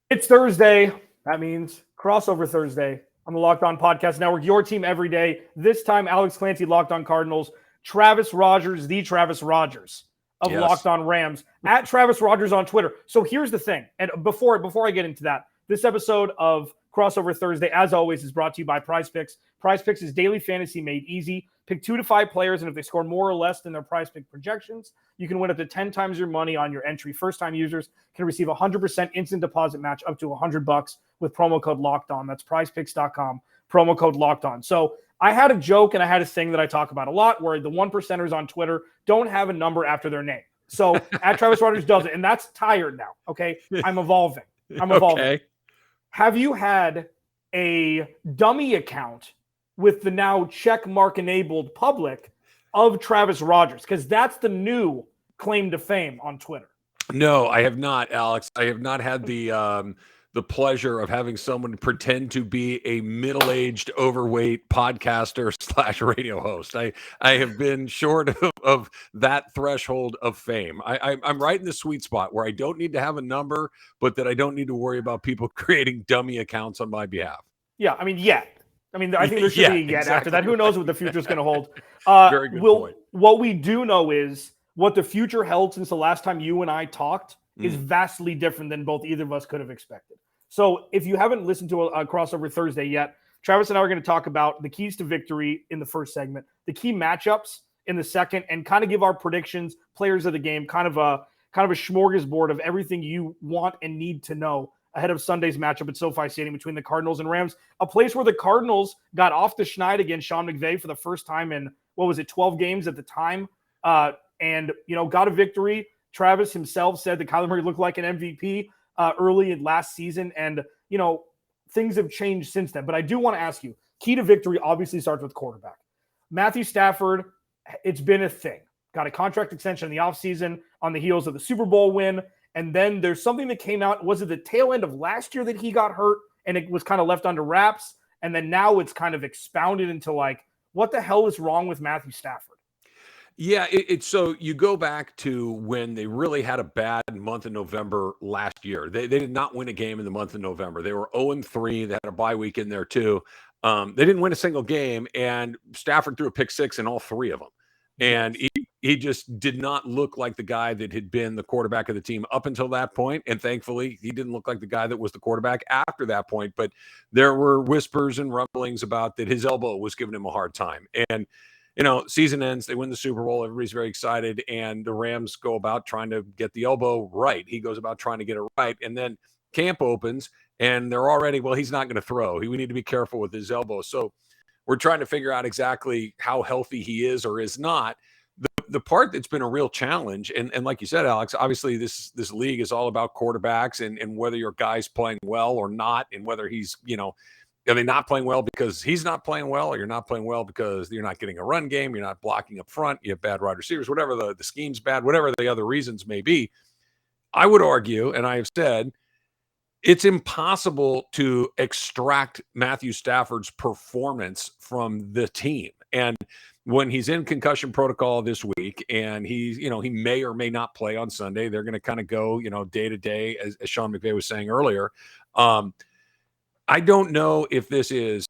It's Thursday. That means crossover Thursday on the Locked On Podcast Network. Your team every day. This time, Alex Clancy, Locked On Cardinals. Travis Rodgers, the Travis Rodgers of Locked On Rams. At Travis Rodgers on Twitter. So here's the thing. And before I get into that, this episode of Crossover Thursday, as always, is brought to you by Prize Picks. Prize Picks is daily fantasy made easy. Pick 2 to 5 players, and if they score more or less than their Prize Pick projections, you can win up to 10 times your money on your entry. First-time users can receive a 100% instant deposit match up to $100 with promo code Locked On. That's prizepicks.com, promo code Locked On. So I had a joke and I had a thing that I talk about a lot where the 1%ers on Twitter don't have a number after their name. So at Travis Rodgers does it, and that's tired now, okay? I'm evolving. Okay. Have you had a dummy account with the now check mark enabled public of Travis Rodgers? Because that's the new claim to fame on Twitter. No, I have not, Alex. I have not had the pleasure of having someone pretend to be a middle-aged, overweight podcaster / radio host. I have been short of that threshold of fame. I'm right in the sweet spot where I don't need to have a number, but that I don't need to worry about people creating dummy accounts on my behalf. Yeah, I mean, yet. I mean, I think there should be a yet exactly. After that. Who knows what the future is going to hold? Very good point. What we do know is what the future held since the last time you and I talked is vastly different than both either of us could have expected. So if you haven't listened to a Crossover Thursday yet, Travis and I are going to talk about the keys to victory in the first segment, the key matchups in the second, and kind of give our predictions, players of the game, kind of a smorgasbord of everything you want and need to know ahead of Sunday's matchup at SoFi Stadium between the Cardinals and Rams, a place where the Cardinals got off the schneid against Sean McVay for the first time in, 12 games at the time, and, got a victory. Travis himself said that Kyler Murray looked like an MVP early in last season, and, things have changed since then. But I do want to ask you, key to victory obviously starts with quarterback. Matthew Stafford, it's been a thing. Got a contract extension in the offseason on the heels of the Super Bowl win. And then there's something that came out. Was it the tail end of last year that he got hurt and it was kind of left under wraps? And then now it's kind of expounded into like, what the hell is wrong with Matthew Stafford? Yeah, it's so you go back to when they really had a bad month in November last year. They did not win a game in the month of November. They were 0-3. They had a bye week in there too. They didn't win a single game, and Stafford threw a pick six in all 3 of them. And he just did not look like the guy that had been the quarterback of the team up until that point. And thankfully, he didn't look like the guy that was the quarterback after that point. But there were whispers and rumblings about that his elbow was giving him a hard time. And season ends, they win the Super Bowl, everybody's very excited, and the Rams go about trying to get the elbow right. He goes about trying to get it right, and then camp opens, and they're already, he's not going to throw. We need to be careful with his elbow. So we're trying to figure out exactly how healthy he is or is not. The part that's been a real challenge, and like you said, Alex, obviously this league is all about quarterbacks and whether your guy's playing well or not, and whether he's, are they not playing well because he's not playing well, or you're not playing well because you're not getting a run game, you're not blocking up front, you have bad wide receivers, whatever the scheme's bad, whatever the other reasons may be. I would argue, and I have said, it's impossible to extract Matthew Stafford's performance from the team. And when he's in concussion protocol this week and he may or may not play on Sunday, they're going to kind of go, day to day, as Sean McVay was saying earlier. I don't know if this is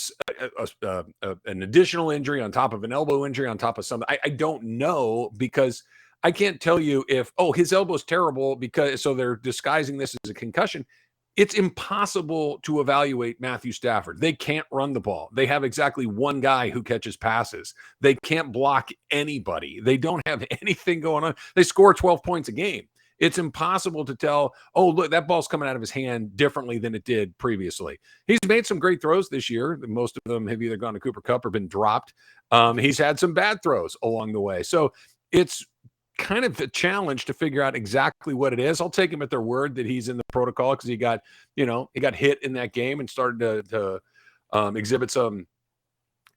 an additional injury on top of an elbow injury on top of something. I don't know, because I can't tell you if, his elbow's terrible so they're disguising this as a concussion. It's impossible to evaluate Matthew Stafford. They can't run the ball. They have exactly one guy who catches passes. They can't block anybody. They don't have anything going on. They score 12 points a game. It's impossible to tell, look, that ball's coming out of his hand differently than it did previously. He's made some great throws this year. Most of them have either gone to Cooper Kupp or been dropped. He's had some bad throws along the way. So it's kind of a challenge to figure out exactly what it is. I'll take him at their word that he's in the protocol because he got hit in that game and started to exhibit some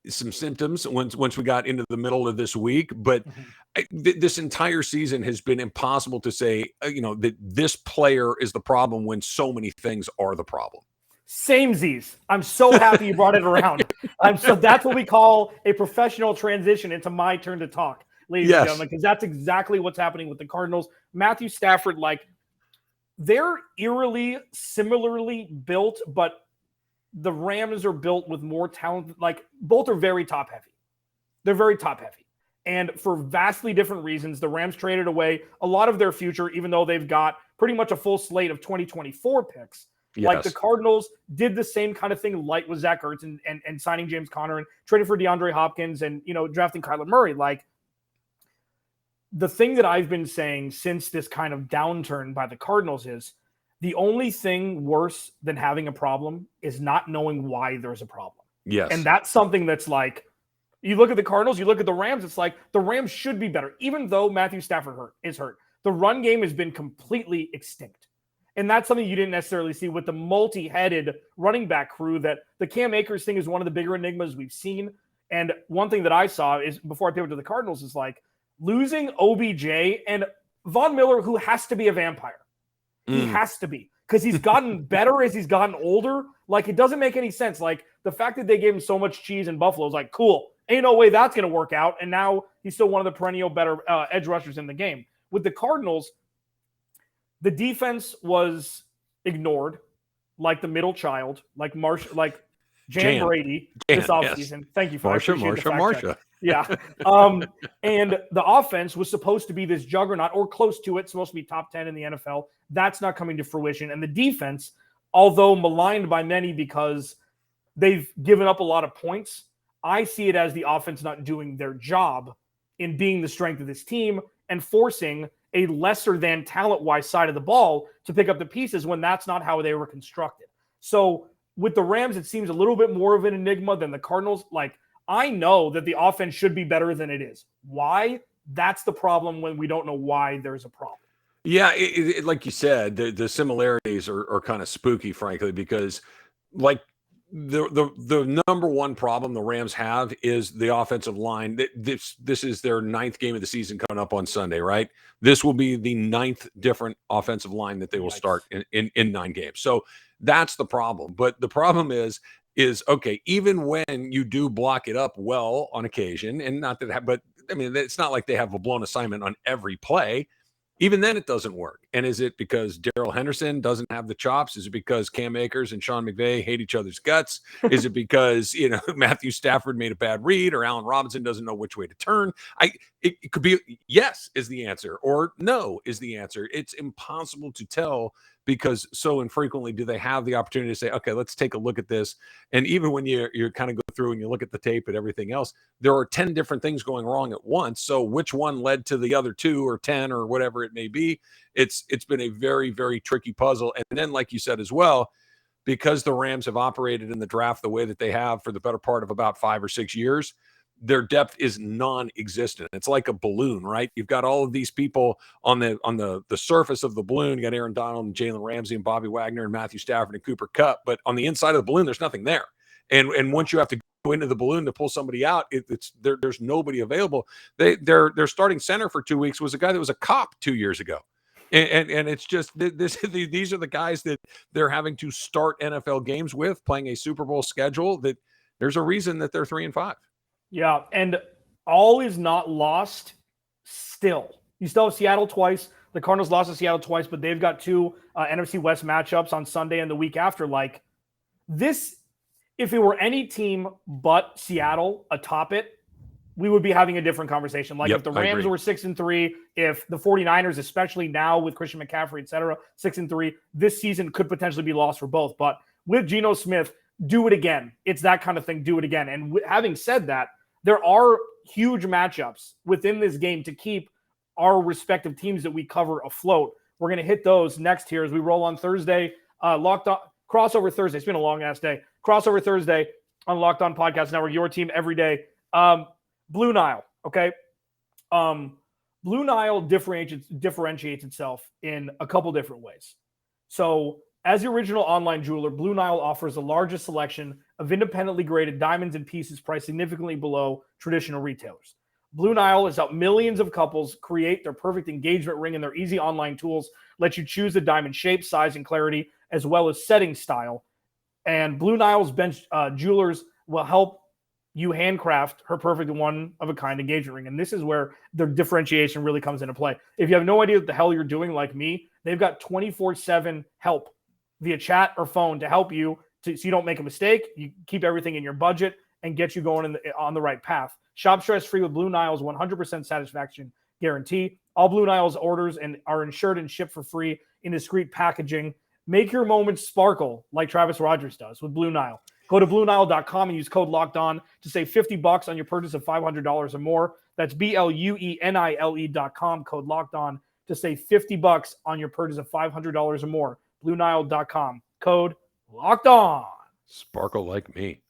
symptoms once we got into the middle of this week. But this entire season has been impossible to say, that this player is the problem when so many things are the problem. Samesies. I'm so happy you brought it around. So that's what we call a professional transition into my turn to talk, ladies and gentlemen, because that's exactly what's happening with the Cardinals. Matthew Stafford, they're eerily similarly built, but the Rams are built with more talent. Like, both are very top heavy. They're very top heavy. And for vastly different reasons, the Rams traded away a lot of their future, even though they've got pretty much a full slate of 2024 picks. Yes. Like, the Cardinals did the same kind of thing light with Zach Ertz and signing James Conner and trading for DeAndre Hopkins and, drafting Kyler Murray. Like, the thing that I've been saying since this kind of downturn by the Cardinals is the only thing worse than having a problem is not knowing why there's a problem. Yes. And that's something that's like, you look at the Cardinals, you look at the Rams, it's like the Rams should be better. Even though Matthew Stafford is hurt, the run game has been completely extinct. And that's something you didn't necessarily see with the multi-headed running back crew. That the Cam Akers thing is one of the bigger enigmas we've seen. And one thing that I saw is, before I pivot to the Cardinals, is like losing OBJ and Von Miller, who has to be a vampire. He has to be, because he's gotten better as he's gotten older. Like, it doesn't make any sense. Like, the fact that they gave him so much cheese in Buffalo is like, cool. Ain't no way that's going to work out. And now he's still one of the perennial better edge rushers in the game. With the Cardinals, the defense was ignored like the middle child, like Jan Brady this offseason. Yes. Thank you for Marsha. Yeah. And the offense was supposed to be this juggernaut or close to it, supposed to be top 10 in the NFL. That's not coming to fruition. And the defense, although maligned by many because they've given up a lot of points, I see it as the offense not doing their job in being the strength of this team and forcing a lesser than talent-wise side of the ball to pick up the pieces when that's not how they were constructed. So with the Rams, it seems a little bit more of an enigma than the Cardinals. Like, I know that the offense should be better than it is. Why? That's the problem when we don't know why there's a problem. Yeah, like you said, the similarities are kind of spooky, frankly, because like the number one problem the Rams have is the offensive line. This is their 9th game of the season coming up on Sunday, right? This will be the 9th different offensive line that they will start in 9 games. So that's the problem. But the problem is okay, even when you do block it up well on occasion, and not that, but I mean, it's not like they have a blown assignment on every play. Even then, it doesn't work. And is it because Darrell Henderson doesn't have the chops? Is it because Cam Akers and Sean McVay hate each other's guts? Is it because, Matthew Stafford made a bad read, or Allen Robinson doesn't know which way to turn? It could be yes is the answer, or no is the answer. It's impossible to tell because so infrequently do they have the opportunity to say, okay, let's take a look at this. And even when you kind of go through and you look at the tape and everything else, there are 10 different things going wrong at once. So which one led to the other 2 or 10 or whatever it may be? It's been a very, very tricky puzzle. And then, like you said as well, because the Rams have operated in the draft the way that they have for the better part of about 5 or 6 years, their depth is non-existent. It's like a balloon, right? You've got all of these people on the surface of the balloon. You got Aaron Donald and Jalen Ramsey and Bobby Wagner and Matthew Stafford and Cooper Kupp, but on the inside of the balloon, there's nothing there. And once you have to go into the balloon to pull somebody out, there's nobody available. Their starting center for 2 weeks was a guy that was a cop 2 years ago. And it's just these are the guys that they're having to start NFL games with, playing a Super Bowl schedule. That there's a reason that they're 3-5. Yeah, and all is not lost still. You still have Seattle twice. The Cardinals lost to Seattle twice, but they've got 2 NFC West matchups on Sunday and the week after. Like, this, if it were any team but Seattle atop it, we would be having a different conversation. Like, if the Rams were 6-3, if the 49ers, especially now with Christian McCaffrey, et cetera, 6-3, this season could potentially be lost for both. But with Geno Smith, do it again. It's that kind of thing. Do it again. And having said that, there are huge matchups within this game to keep our respective teams that we cover afloat. We're going to hit those next here as we roll on Thursday. Locked On Crossover Thursday. It's been a long ass day. Crossover Thursday on Locked On Podcast Network. Your team every day. Blue Nile. Okay. Blue Nile differentiates itself in a couple different ways. So, as the original online jeweler, Blue Nile offers the largest selection of independently graded diamonds and pieces priced significantly below traditional retailers. Blue Nile has helped millions of couples create their perfect engagement ring, and their easy online tools let you choose the diamond shape, size, and clarity, as well as setting style. And Blue Nile's bench jewelers will help you handcraft her perfect one-of-a-kind engagement ring. And this is where the differentiation really comes into play. If you have no idea what the hell you're doing like me, They've got 24/7 help via chat or phone to help you so you don't make a mistake. You keep everything in your budget and get you going on the right path. Shop stress-free with Blue Nile's 100% satisfaction guarantee. All Blue Nile's orders are insured and shipped for free in discreet packaging. Make your moments sparkle like Travis Rodgers does with Blue Nile. Go to BlueNile.com and use code LOCKEDON to save $50 on your purchase of $500 or more. That's BLUENILE.com, code LOCKEDON to save $50 on your purchase of $500 or more. BlueNile.com, code LOCKEDON. Sparkle like me.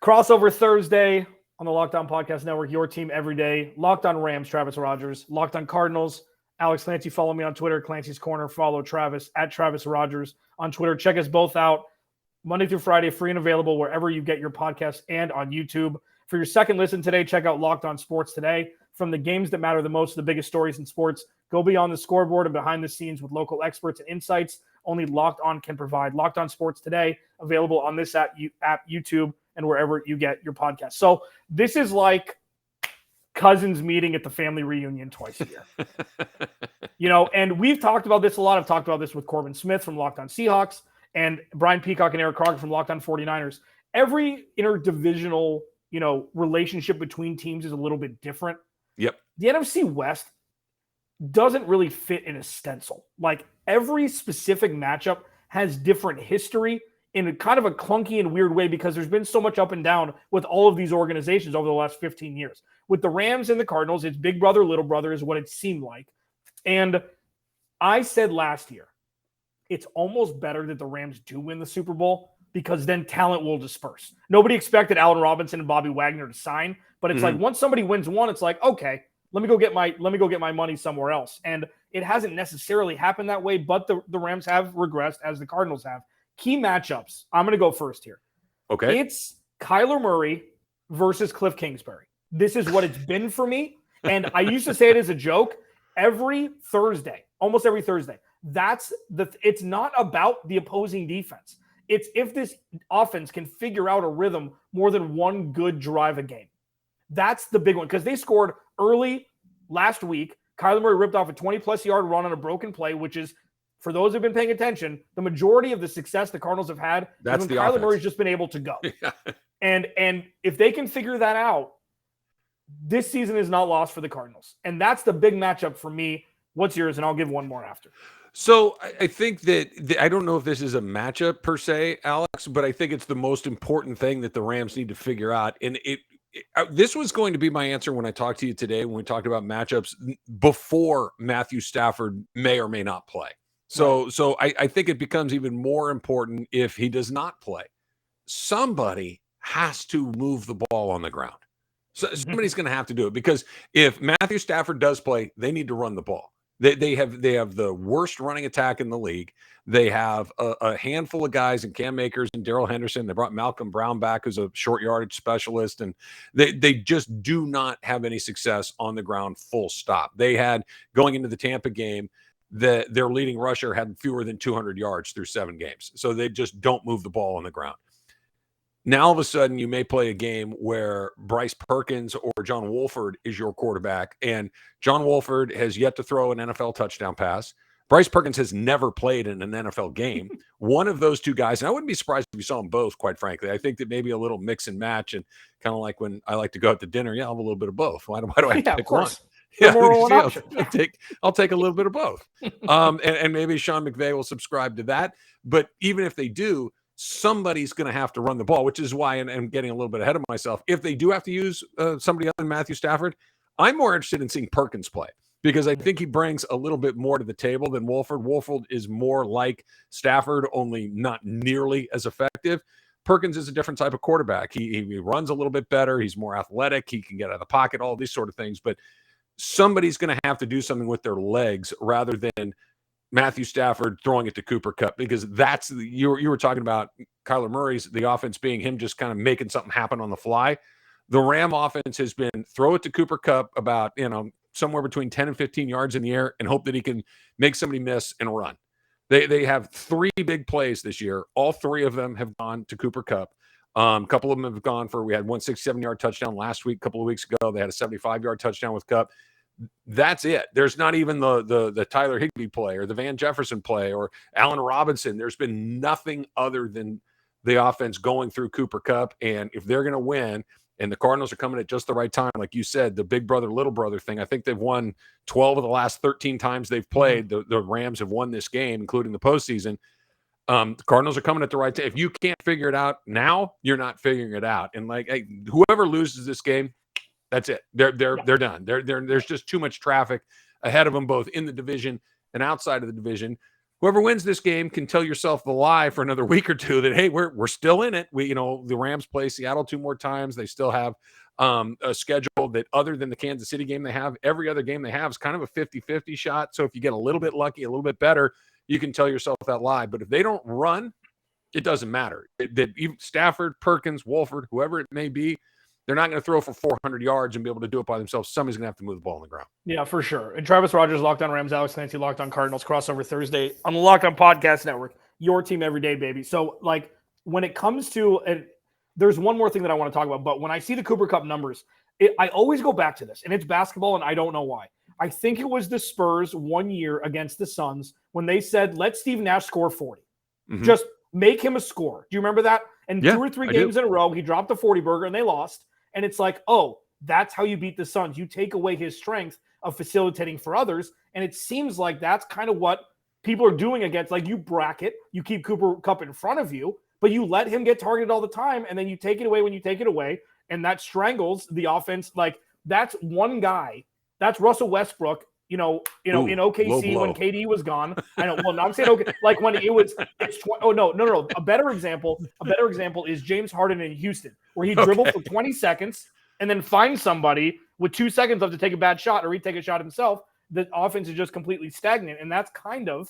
Crossover Thursday on the Locked On Podcast Network, your team every day. Locked On Rams, Travis Rodgers. Locked On Cardinals, Alex Clancy. Follow me on Twitter, Clancy's Corner. Follow Travis at Travis Rodgers on Twitter. Check us both out Monday through Friday, free and available wherever you get your podcasts and on YouTube. For your second listen today, check out Locked On Sports Today. From the games that matter the most to the biggest stories in sports, go beyond the scoreboard and behind the scenes with local experts and insights only Locked On can provide. Locked On Sports Today, available on this app, YouTube, and wherever you get your podcast. So this is like cousins meeting at the family reunion twice a year. And we've talked about this a lot. I've talked about this with Corbin Smith from Locked On Seahawks and Brian Peacock and Eric Crocker from Locked On 49ers. Every interdivisional, relationship between teams is a little bit different. Yep. The NFC West doesn't really fit in a stencil. Like every specific matchup has different history in a kind of a clunky and weird way because there's been so much up and down with all of these organizations over the last 15 years. With the Rams and the Cardinals, it's big brother, little brother is what it seemed like. And I said last year, it's almost better that the Rams do win the Super Bowl because then talent will disperse. Nobody expected Allen Robinson and Bobby Wagner to sign, but it's like once somebody wins one, it's like, okay, let me go get my money somewhere else. And it hasn't necessarily happened that way, but the Rams have regressed as the Cardinals have. Key matchups. I'm going to go first here. Okay. It's Kyler Murray versus Cliff Kingsbury. This is what it's been for me. And I used to say it as a joke every Thursday, almost every Thursday. It's not about the opposing defense. It's if this offense can figure out a rhythm more than one good drive a game. That's the big one because they scored early last week. Kyler Murray ripped off a 20-plus yard run on a broken play, which is, for those who've been paying attention, the majority of the success the Cardinals have had that's when the Kyler offense. Murray's just been able to go. Yeah. And if they can figure that out, this season is not lost for the Cardinals. And that's the big matchup for me. What's yours? And I'll give one more after. So I think that I don't know if this is a matchup per se, Alex, but I think it's the most important thing that the Rams need to figure out. And this was going to be my answer when I talked to you today, when we talked about matchups before Matthew Stafford may or may not play. So I think it becomes even more important if he does not play. Somebody has to move the ball on the ground. So somebody's going to have to do it because if Matthew Stafford does play, they need to run the ball. They have the worst running attack in the league. They have a handful of guys in Cam Akers and Darrell Henderson. They brought Malcolm Brown back as a short yardage specialist, and they just do not have any success on the ground, full stop. They had, going into the Tampa game, their leading rusher had fewer than 200 yards through 7 games. So they just don't move the ball on the ground. Now, all of a sudden, you may play a game where Bryce Perkins or John Wolford is your quarterback, and John Wolford has yet to throw an NFL touchdown pass. Bryce Perkins has never played in an NFL game. One of those two guys, and I wouldn't be surprised if you saw them both, quite frankly. I think that maybe a little mix and match, and kind of like when I like to go out to dinner, I'll have a little bit of both. Why do I have to pick one? Yeah, I'll take a little bit of both. And maybe Sean McVay will subscribe to that. But even if they do, somebody's going to have to run the ball, which is why, and I'm getting a little bit ahead of myself, if they do have to use somebody other than Matthew Stafford, I'm more interested in seeing Perkins play because I think he brings a little bit more to the table than Wolford. Wolford is more like Stafford, only not nearly as effective. Perkins is a different type of quarterback. He runs a little bit better. He's more athletic. He can get out of the pocket, all these sort of things. But somebody's going to have to do something with their legs rather than Matthew Stafford throwing it to Cooper Kupp, because that's you were talking about Kyler Murray's, the offense being him just kind of making something happen on the fly. The Ram offense has been throw it to Cooper Kupp about, somewhere between 10 and 15 yards in the air and hope that he can make somebody miss and run. They have 3 big plays this year. All 3 of them have gone to Cooper Kupp. A couple of them have gone for, we had one 67-yard touchdown last week. A couple of weeks ago, they had a 75-yard touchdown with Kupp. That's it. There's not even the Tyler Higbee play or the Van Jefferson play or Allen Robinson. There's been nothing other than the offense going through Cooper Kupp. And if they're going to win, and the Cardinals are coming at just the right time, like you said, the big brother, little brother thing, I think they've won 12 of the last 13 times they've played. The Rams have won this game, including the postseason. The Cardinals are coming at the right time. If you can't figure it out now, you're not figuring it out. And like, hey, whoever loses this game, that's it. They're done. There's just too much traffic ahead of them, both in the division and outside of the division. Whoever wins this game can tell yourself the lie for another week or two that, hey, we're still in it. The Rams play Seattle 2 more times. They still have a schedule that, other than the Kansas City game they have, every other game they have is kind of a 50-50 shot. So if you get a little bit lucky, a little bit better, you can tell yourself that lie. But if they don't run, it doesn't matter. Stafford, Perkins, Wolford, whoever it may be, they're not going to throw for 400 yards and be able to do it by themselves. Somebody's going to have to move the ball on the ground. Yeah, for sure. And Travis Rodgers, Locked On Rams, Alex Clancy, Locked On Cardinals, crossover Thursday on the Locked On Podcast Network. Your team every day, baby. So, like, when it comes to there's one more thing that I want to talk about, but when I see the Cooper Kupp numbers, I always go back to this, and it's basketball, and I don't know why. I think it was the Spurs 1 year against the Suns when they said, let Steve Nash score 40. Mm-hmm. Just make him a scorer. Do you remember that? And 2 or 3 games in a row, he dropped the 40 burger, and they lost. And it's like, oh, that's how you beat the Suns. You take away his strength of facilitating for others. And it seems like that's kind of what people are doing against. Like, you bracket, you keep Cooper Kupp in front of you, but you let him get targeted all the time. And then you take it away when you take it away. And that strangles the offense. Like, that's one guy. That's Russell Westbrook, in OKC when KD was gone. I know. Well, no, I'm saying okay. Like when no. A better example is James Harden in Houston, where he dribbled for 20 seconds and then finds somebody with 2 seconds left to take a bad shot, or he take a shot himself. The offense is just completely stagnant, and that's kind of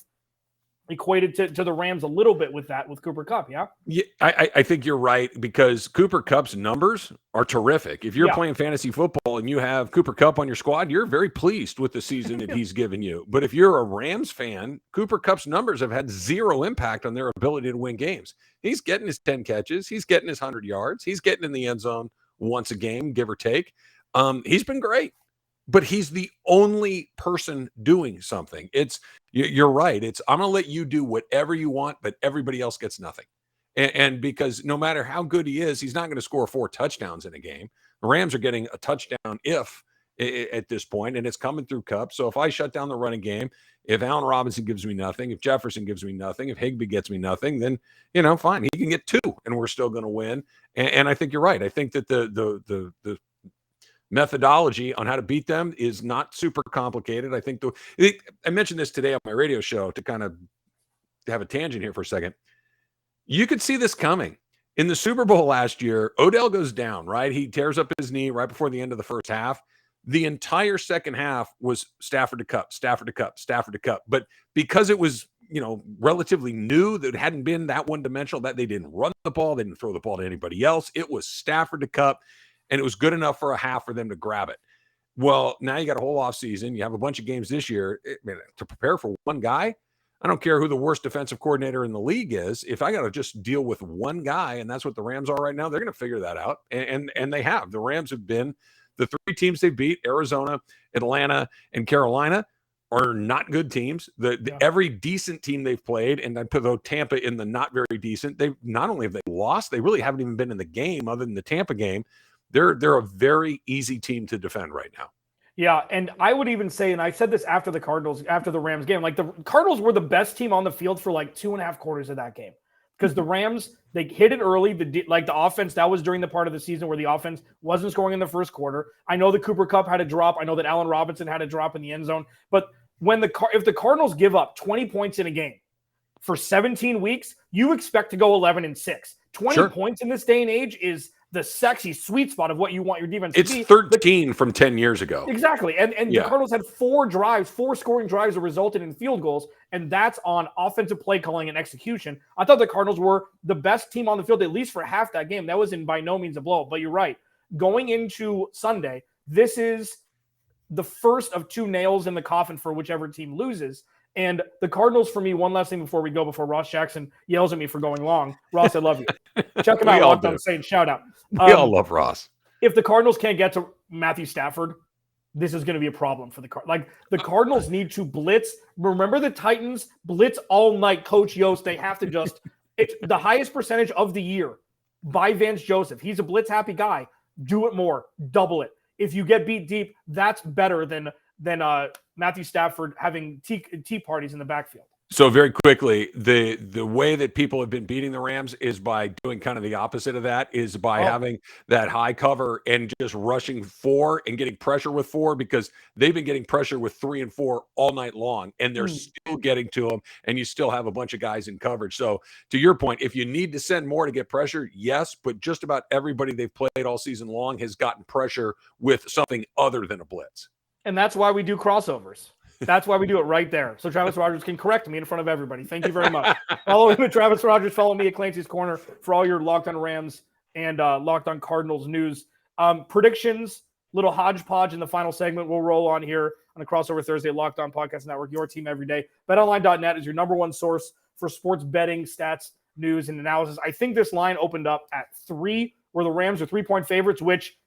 equated to the Rams a little bit with Cooper Kupp, yeah? Yeah, I think you're right, because Cooper Kupp's numbers are terrific. If you're playing fantasy football and you have Cooper Kupp on your squad, you're very pleased with the season that he's given you. But if you're a Rams fan, Cooper Kupp's numbers have had zero impact on their ability to win games. He's getting his 10 catches. He's getting his 100 yards. He's getting in the end zone once a game, give or take. He's been great. But he's the only person doing something. You're right. I'm going to let you do whatever you want, but everybody else gets nothing. And because no matter how good he is, he's not going to score 4 touchdowns in a game. The Rams are getting a touchdown at this point, and it's coming through Kupp. So if I shut down the running game, if Allen Robinson gives me nothing, if Jefferson gives me nothing, if Higbee gets me nothing, then, fine. He can get 2, and we're still going to win. And I think you're right. I think that the methodology on how to beat them is not super complicated. I think I mentioned this today on my radio show to kind of have a tangent here for a second. You could see this coming. In the Super Bowl last year, Odell goes down, right? He tears up his knee right before the end of the first half. The entire second half was Stafford to Kupp, Stafford to Kupp, Stafford to Kupp. But because it was, relatively new, that it hadn't been that one-dimensional, that they didn't run the ball, they didn't throw the ball to anybody else. It was Stafford to Kupp. And it was good enough for a half for them to grab it. Well, now you got a whole offseason. You have a bunch of games this year to prepare for one guy. I don't care who the worst defensive coordinator in the league is. If I got to just deal with one guy, and that's what the Rams are right now, they're going to figure that out. And they have. The Rams have been the 3 teams they beat, Arizona, Atlanta, and Carolina, are not good teams. Every decent team they've played, and I put Tampa in the not very decent, they not only have they lost, they really haven't even been in the game other than the Tampa game. They're a very easy team to defend right now. Yeah, and I would even say, and I said this after the Rams game, like the Cardinals were the best team on the field for like 2.5 quarters of that game. Because the Rams, they hit it early. The offense, that was during the part of the season where the offense wasn't scoring in the first quarter. I know that Cooper Kupp had a drop. I know that Allen Robinson had a drop in the end zone. But if the Cardinals give up 20 points in a game for 17 weeks, you expect to go 11-6. 20 points in this day and age is the sexy sweet spot of what you want your defense to be. It's 13 from 10 years ago. Exactly. And the Cardinals had 4 scoring drives that resulted in field goals, and that's on offensive play calling and execution. I thought the Cardinals were the best team on the field, at least for half that game. That was by no means a blow, but you're right. Going into Sunday, this is the first of 2 nails in the coffin for whichever team loses. And the Cardinals, for me, one last thing before we go, before Ross Jackson yells at me for going long. Ross, I love you. Check him out. Locked On Saints. Shout out. We all love Ross. If the Cardinals can't get to Matthew Stafford, this is going to be a problem for the Cardinals. Like, the Cardinals need to blitz. Remember the Titans blitz all night. Coach Yost, they have to just – it's the highest percentage of the year by Vance Joseph. He's a blitz-happy guy. Do it more. Double it. If you get beat deep, that's better than Matthew Stafford having tea parties in the backfield. So very quickly, the way that people have been beating the Rams is by doing kind of the opposite of that, is by having that high cover and just rushing 4 and getting pressure with 4, because they've been getting pressure with 3 and 4 all night long, and they're still getting to them, and you still have a bunch of guys in coverage. So to your point, if you need to send more to get pressure, yes, but just about everybody they've played all season long has gotten pressure with something other than a blitz. And that's why we do crossovers. That's why we do it right there. So Travis Rodgers can correct me in front of everybody. Thank you very much. Follow him at Travis Rodgers. Follow me at Clancy's Corner for all your Locked on Rams and Locked on Cardinals news. Predictions, little hodgepodge in the final segment. We'll roll on here on the Crossover Thursday Locked on Podcast Network, your team every day. BetOnline.net is your number one source for sports betting, stats, news, and analysis. I think this line opened up at 3, where the Rams are 3-point favorites, which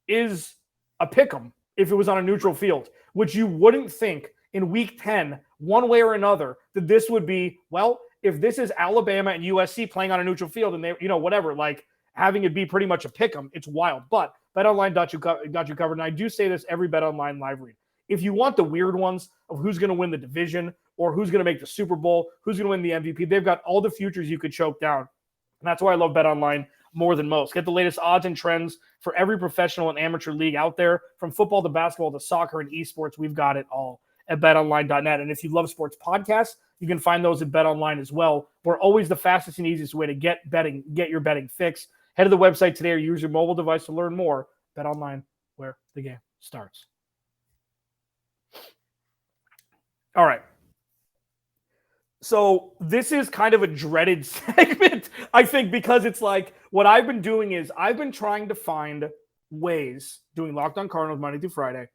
is a pick 'em if it was on a neutral field, which you wouldn't think in week 10, one way or another, that this would be, well, if this is Alabama and USC playing on a neutral field and they, whatever, like having it be pretty much a pick 'em, it's wild. But BetOnline got you covered. And I do say this every BetOnline live read. If you want the weird ones of who's going to win the division or who's going to make the Super Bowl, who's going to win the MVP, they've got all the futures you could choke down. And that's why I love BetOnline more than most. Get the latest odds and trends for every professional and amateur league out there, from football to basketball to soccer and esports. We've got it all at betonline.net. And if you love sports podcasts, you can find those at BetOnline as well. We're always the fastest and easiest way to get your betting fix. Head to the website today or use your mobile device to learn more. BetOnline, where the game starts. All right. So this is kind of a dreaded segment, I think, because it's like what I've been doing is I've been trying to find ways, doing Locked on Cardinals Monday through Friday,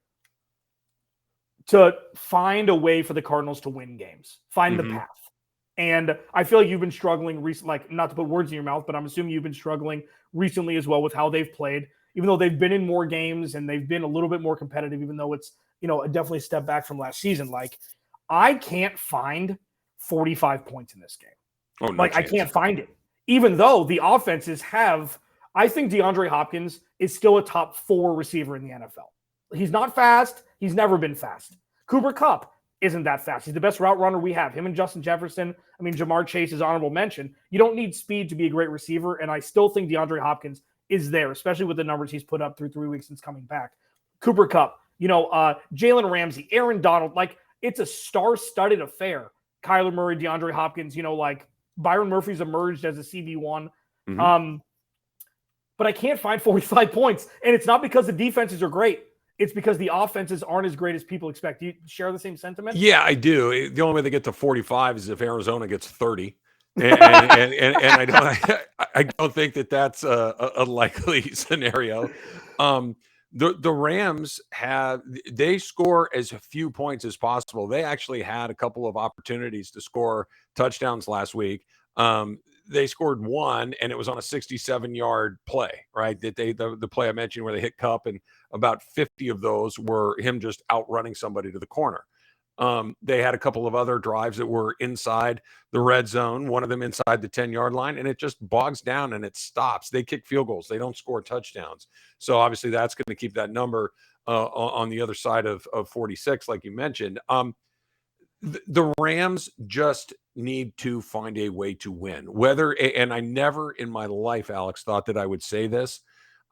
to find a way for the Cardinals to win games, find the path. And I feel like you've been struggling recently, like, not to put words in your mouth, but I'm assuming you've been struggling recently as well with how they've played, even though they've been in more games and they've been a little bit more competitive, even though it's, definitely a step back from last season. Like, I can't find 45 points in this game. Oh, no chance. I can't find it. Even though the offenses have, I think DeAndre Hopkins is still a top 4 receiver in the NFL. He's not fast. He's never been fast. Cooper Kupp isn't that fast. He's the best route runner we have. Him and Justin Jefferson. I mean, Jamar Chase is honorable mention. You don't need speed to be a great receiver, and I still think DeAndre is there, especially with the numbers he's put up through 3 weeks since coming back. Cooper Kupp, Jalen Ramsey, Aaron Donald, like, it's a star-studded affair. Kyler Murray, DeAndre Hopkins, Byron Murphy's emerged as a CB1. But I can't find 45 points. And it's not because the defenses are great. It's because the offenses aren't as great as people expect. Do you share the same sentiment? Yeah, I do. The only way they get to 45 is if Arizona gets 30. And I don't think that that's a likely scenario. The Rams they score as few points as possible. They actually had a couple of opportunities to score touchdowns last week. They scored 1, and it was on a 67-yard play, right? That the play I mentioned where they hit Kupp, and about 50 of those were him just outrunning somebody to the corner. They had a couple of other drives that were inside the red zone, one of them inside the 10-yard line, and it just bogs down and it stops. They kick field goals. They don't score touchdowns. So obviously that's going to keep that number on the other side of 46, like you mentioned. The Rams just need to find a way to win. And I never in my life, Alex, thought that I would say this.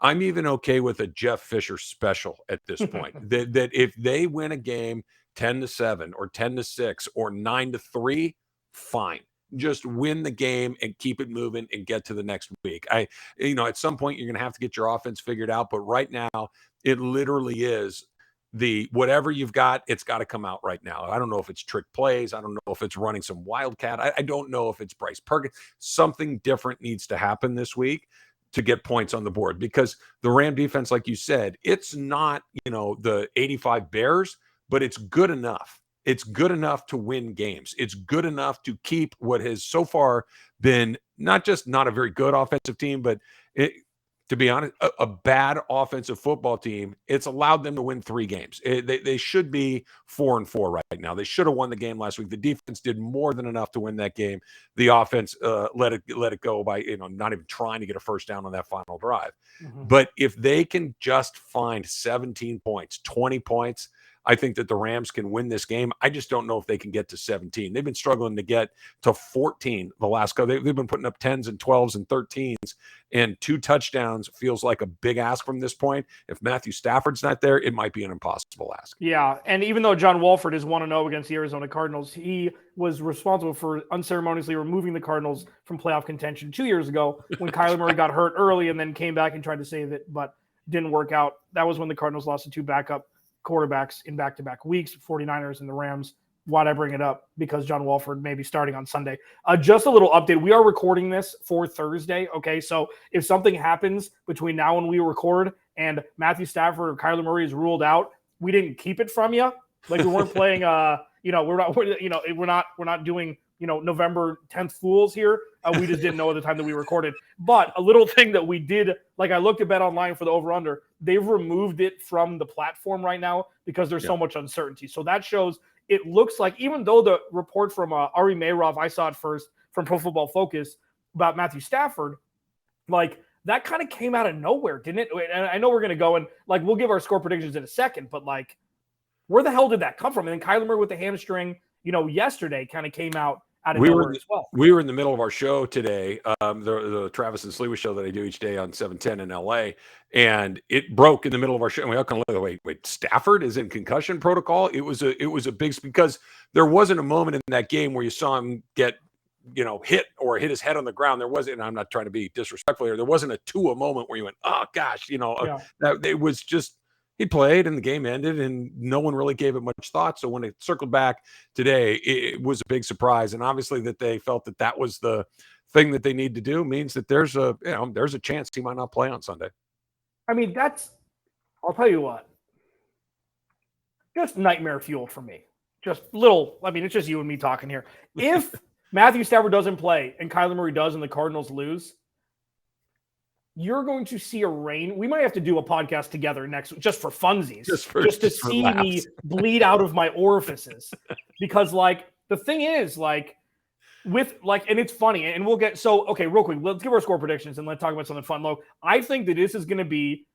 I'm even okay with a Jeff Fisher special at this point. that if they win a game 10-7 or 10-6 or 9-3, fine. Just win the game and keep it moving and get to the next week. At some point you're going to have to get your offense figured out, but right now it literally is whatever you've got, it's got to come out right now. I don't know if it's trick plays. I don't know if it's running some wildcat. I don't know if it's Bryce Perkins. Something different needs to happen this week to get points on the board, because the Ram defense, like you said, it's not, the 85 Bears, but it's good enough. It's good enough to win games. It's good enough to keep what has so far been not just not a very good offensive team, but to be honest, a bad offensive football team, it's allowed them to win 3 games. They should be 4-4 right now. They should have won the game last week. The defense did more than enough to win that game. The offense let it go by not even trying to get a first down on that final drive. Mm-hmm. But if they can just find 17 points, 20 points, I think that the Rams can win this game. I just don't know if they can get to 17. They've been struggling to get to 14 the last couple. They've been putting up 10s and 12s and 13s, and 2 touchdowns feels like a big ask from this point. If Matthew Stafford's not there, it might be an impossible ask. Yeah, and even though John Wolford is 1-0 against the Arizona Cardinals, he was responsible for unceremoniously removing the Cardinals from playoff contention 2 years ago when Kyler Murray got hurt early and then came back and tried to save it, but didn't work out. That was when the Cardinals lost to 2 backup quarterbacks in back-to-back weeks, 49ers and the Rams. Why'd I bring it up? Because John Wolford may be starting on Sunday. Just a little update. We are recording this for Thursday, okay? So if something happens between now and we record and Matthew Stafford or Kyler Murray is ruled out, we didn't keep it from you. Like we weren't playing, we're not doing, November 10th Fools here. We just didn't know at the time that we recorded. But a little thing that we did, like I looked at BetOnline for the over-under. They've removed it from the platform right now because there's so much uncertainty. So that shows it looks like, even though the report from Ari Meirov, I saw it first from Pro Football Focus about Matthew Stafford, like that kind of came out of nowhere, didn't it? And I know we're going to go and like we'll give our score predictions in a second, but like where the hell did that come from? And then Kyler Murray with the hamstring, yesterday kind of came out of nowhere as well. We were in the middle of our show today, the Travis and Sliwa show that I do each day on 710 in LA, and it broke in the middle of our show. And we all kind of looked, wait, Stafford is in concussion protocol? It was a big, because there wasn't a moment in that game where you saw him get hit or hit his head on the ground. There wasn't, and I'm not trying to be disrespectful here, there wasn't a Tua moment where you went, oh gosh, that it was just, he played and the game ended and no one really gave it much thought. So when it circled back today, it was a big surprise. And obviously that they felt that was the thing that they need to do means that there's a chance he might not play on Sunday. I mean, I'll tell you what, just nightmare fuel for me. Just it's just you and me talking here. If Matthew Stafford doesn't play and Kyler Murray does and the Cardinals lose, you're going to see a rain. We might have to do a podcast together next, just for funsies, just to see me bleed out of my orifices. Because the thing is and it's funny, and we'll get, real quick, let's give our score predictions and let's talk about something fun. Low, I think that this is going to be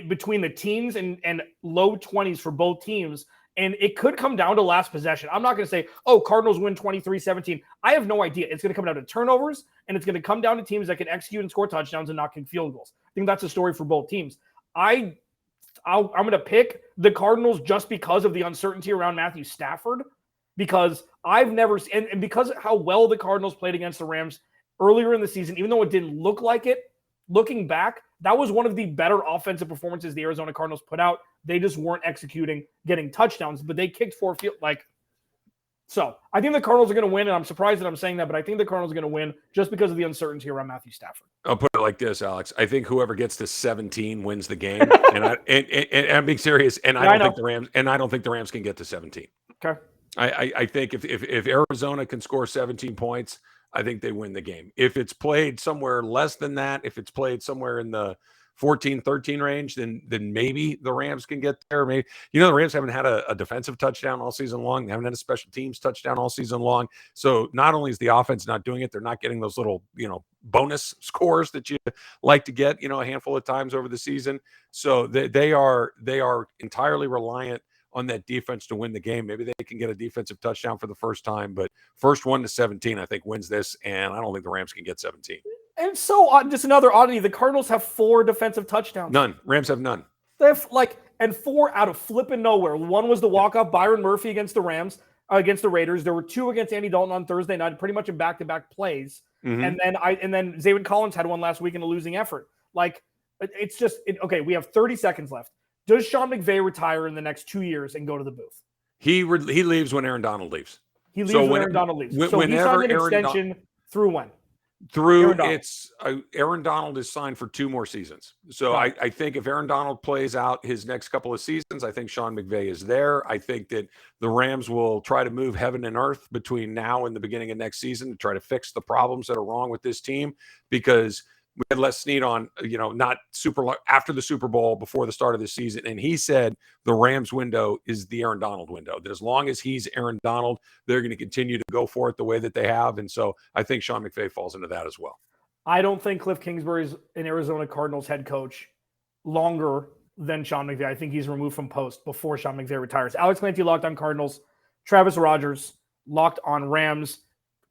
between the teens and low 20s for both teams. And it could come down to last possession. I'm not going to say, Cardinals win 23-17. I have no idea. It's going to come down to turnovers, and it's going to come down to teams that can execute and score touchdowns and not kick field goals. I think that's the story for both teams. I'm going to pick the Cardinals just because of the uncertainty around Matthew Stafford, because I've never – and because of how well the Cardinals played against the Rams earlier in the season, even though it didn't look like it, looking back, that was one of the better offensive performances the Arizona Cardinals put out. They just weren't executing, getting touchdowns, but they kicked 4 field. So I think the Cardinals are going to win, and I'm surprised that I'm saying that, but I think the Cardinals are going to win just because of the uncertainty around Matthew Stafford. I'll put it like this, Alex. I think whoever gets to 17 wins the game, and I'm being serious. And I don't think the Rams can get to 17. Okay. I think if Arizona can score 17 points, I think they win the game. If it's played somewhere less than that, if it's played somewhere in the 14-13 range, then maybe the Rams can get there. Maybe the Rams haven't had a defensive touchdown all season long. They haven't had a special teams touchdown all season long. So not only is the offense not doing it, they're not getting those little bonus scores that you like to get a handful of times over the season. So they are entirely reliant on that defense to win the game. Maybe they can get a defensive touchdown for the first time, but first 1-17, I think, wins this, and I don't think the Rams can get 17. And so, just another oddity, the Cardinals have 4 defensive touchdowns. None. Rams have none. They have, and 4 out of flipping nowhere. One was the walk-off Byron Murphy against the against the Raiders. There were 2 against Andy Dalton on Thursday night, pretty much in back-to-back plays. Mm-hmm. And then Zaven Collins had one last week in a losing effort. It's just, okay, we have 30 seconds left. Does Sean McVay retire in the next 2 years and go to the booth? He leaves when Aaron Donald leaves. He leaves when Aaron Donald leaves. So he signed an extension through when? Aaron Donald is signed for 2 more seasons. So I think if Aaron Donald plays out his next couple of seasons, I think Sean McVay is there. I think that the Rams will try to move heaven and earth between now and the beginning of next season to try to fix the problems that are wrong with this team, because We had Les Snead on, not after the Super Bowl, before the start of the season. And he said the Rams window is the Aaron Donald window. That as long as he's Aaron Donald, they're going to continue to go for it the way that they have. And so I think Sean McVay falls into that as well. I don't think Cliff Kingsbury's an Arizona Cardinals head coach longer than Sean McVay. I think he's removed from post before Sean McVay retires. Alex Clancy, Locked On Cardinals. Travis Rodgers, Locked On Rams.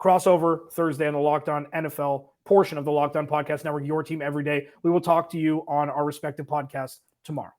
Crossover Thursday on the Locked On NFL portion of the Locked On Podcast Network, your team every day. We will talk to you on our respective podcasts tomorrow.